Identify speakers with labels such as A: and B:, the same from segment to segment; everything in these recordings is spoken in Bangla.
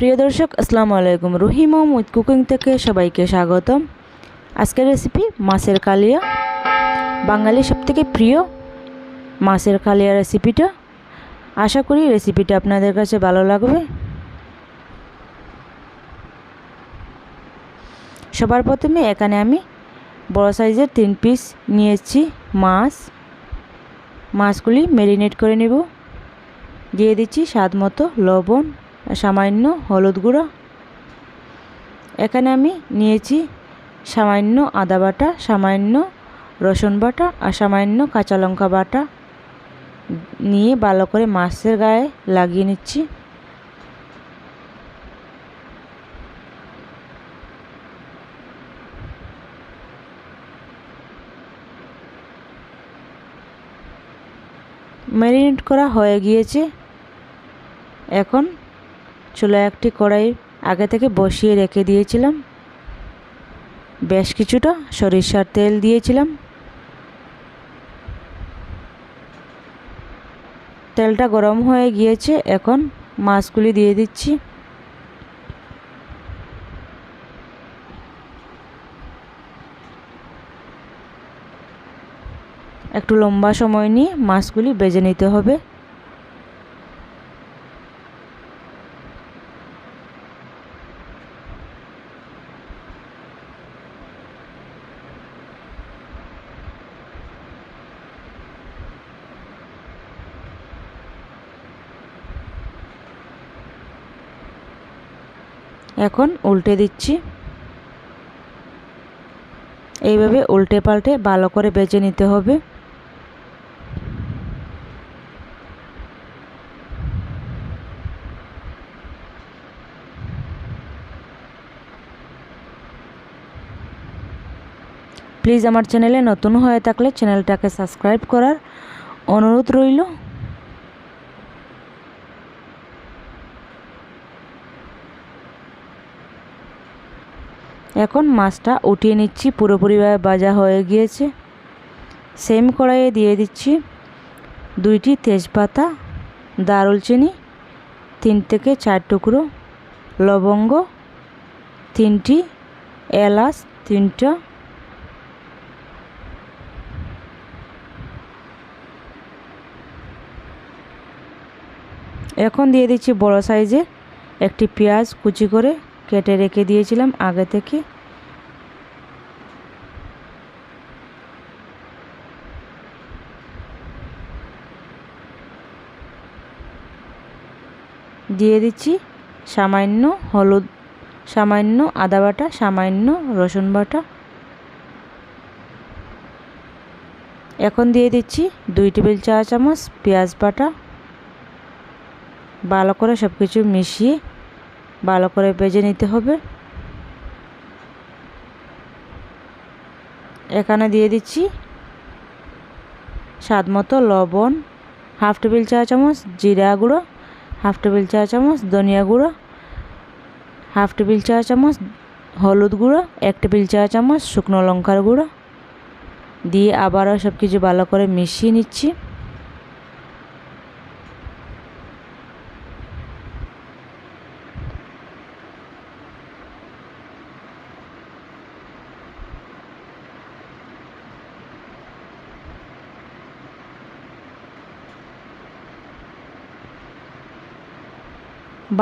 A: প্রিয় দর্শক আসসালামু আলাইকুম। রুহি মোহাম্মদ কুকিং থেকে সবাইকে স্বাগতম। আজকের রেসিপি মাছের কালিয়া, বাঙালির সবথেকে প্রিয় মাছের কালিয়া রেসিপিটা। আশা করি রেসিপিটা আপনাদের কাছে ভালো লাগবে। সবার প্রথমে এখানে আমি বড় সাইজের 3 পিস নিয়েছি মাছগুলি ম্যারিনেট করে নেব। দিয়ে দিচ্ছি স্বাদ মতো লবণ, সামান্য হলুদ গুঁড়ো। এখানে আমি নিয়েছি সামান্য আদা বাটা, সামান্য রসুন বাটা আর সামান্য কাঁচা লঙ্কা বাটা নিয়ে ভালো করে মাছের গায়ে লাগিয়ে নিচ্ছি। ম্যারিনেট করা হয়ে গিয়েছে। এখন চুলায় একটি কড়াই আগে থেকে বসিয়ে রেখে দিয়েছিলাম। বেশ কিছুটা সরিষার তেল দিয়েছিলাম। তেলটা গরম হয়ে গিয়েছে। এখন মাছগুলি দিয়ে দিচ্ছি। একটু লম্বা সময় নিয়ে মাছগুলি ভেজে নিতে হবে। এখন উল্টে দিচ্ছি। এইভাবে উল্টে পাল্টে ভালো করে ভেজে নিতে হবে। প্লিজ আমার চ্যানেলে নতুন হয়ে থাকলে চ্যানেলটাকে সাবস্ক্রাইব করার অনুরোধ রইল। এখন মাছটা উঠিয়ে নিচ্ছি। পুরোপুরিভাবে ভাজা হয়ে গিয়েছে। সেম কড়াইয়ে দিয়ে দিচ্ছি 2টি তেজপাতা, দারুচিনি 3 থেকে 4 টুকরো, লবঙ্গ 3টি, এলাচ 3টা, এখন দিয়ে দিচ্ছি বড় সাইজের একটি পেঁয়াজ কুচি করে কেটে রেখে দিয়েছিলাম আগে থেকে। দিয়ে দিচ্ছি সামান্য হলুদ, সামান্য আদা বাটা, সামান্য রসুন বাটা। এখন দিয়ে দিচ্ছি 2 টেবিল চা চামচ পেঁয়াজ বাটা। ভালো করে সব কিছু মিশিয়ে ভালো করে ভেজে নিতে হবে। এখানে দিয়ে দিচ্ছি স্বাদ মতো লবণ, 1/2 টেবিল চা চামচ জিরা গুঁড়ো, 1/2 টেবিল চা চামচ ধনিয়া গুঁড়ো, 1/2 টেবিল চা চামচ হলুদ গুঁড়ো, 1 টেবিল চা চামচ শুকনো লঙ্কার গুঁড়ো দিয়ে আবারও সব কিছু ভালো করে মিশিয়ে নিচ্ছি।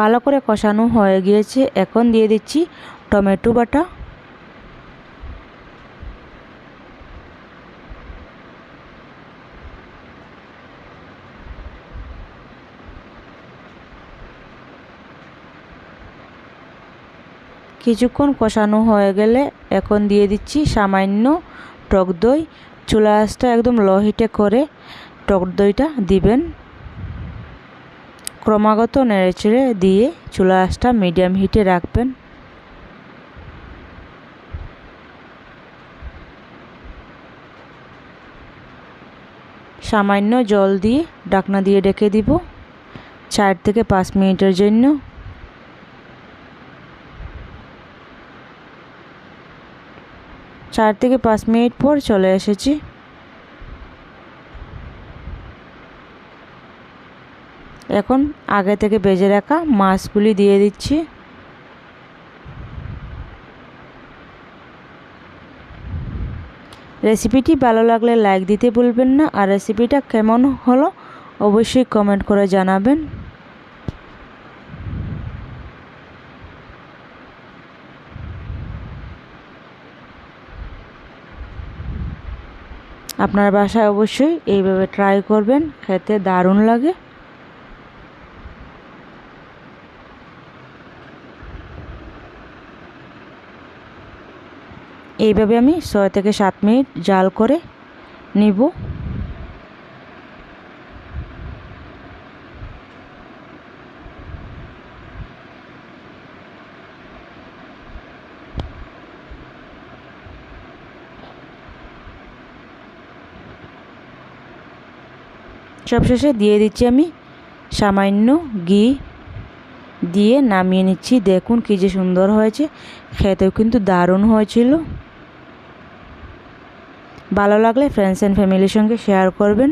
A: ভালো করে কষানো হয়ে গিয়েছে। এখন দিয়ে দিচ্ছি টমেটো বাটা। কিছুক্ষণ কষানো হয়ে গেলে এখন দিয়ে দিচ্ছি সামান্য টক দই। চুলা আঁচটা একদম লো হিটে করে টক দইটা দিবেন। ক্রমাগত নেড়েচেড়ে দিয়ে চুলা আঁচটা মিডিয়াম হিটে রাখবেন। সামান্য জল দিয়ে ঢাকনা দিয়ে ঢেকে দিব 4 থেকে 5 মিনিটের জন্য। 4 থেকে 5 মিনিট পর চলে এসেছি। এখন আগে থেকে ভেজে রাখা মাছগুলি দিয়ে দিচ্ছি। রেসিপিটি ভালো লাগলে লাইক দিতে ভুলবেন না, আর রেসিপিটা কেমন হলো অবশ্যই কমেন্ট করে জানাবেন। আপনার বাসায় অবশ্যই এইভাবে ট্রাই করবেন, খেতে দারুণ লাগে। এইভাবে আমি 6 থেকে 7 মিনিট জাল করে নিব। সবশেষে দিয়ে দিচ্ছি আমি সামান্য ঘি, দিয়ে নামিয়ে নিচ্ছি। দেখুন কি যে সুন্দর হয়েছে, খেতেও কিন্তু দারুণ হয়েছিল। ভালো লাগলে ফ্রেন্ডস অ্যান্ড ফ্যামিলির সঙ্গে শেয়ার করবেন।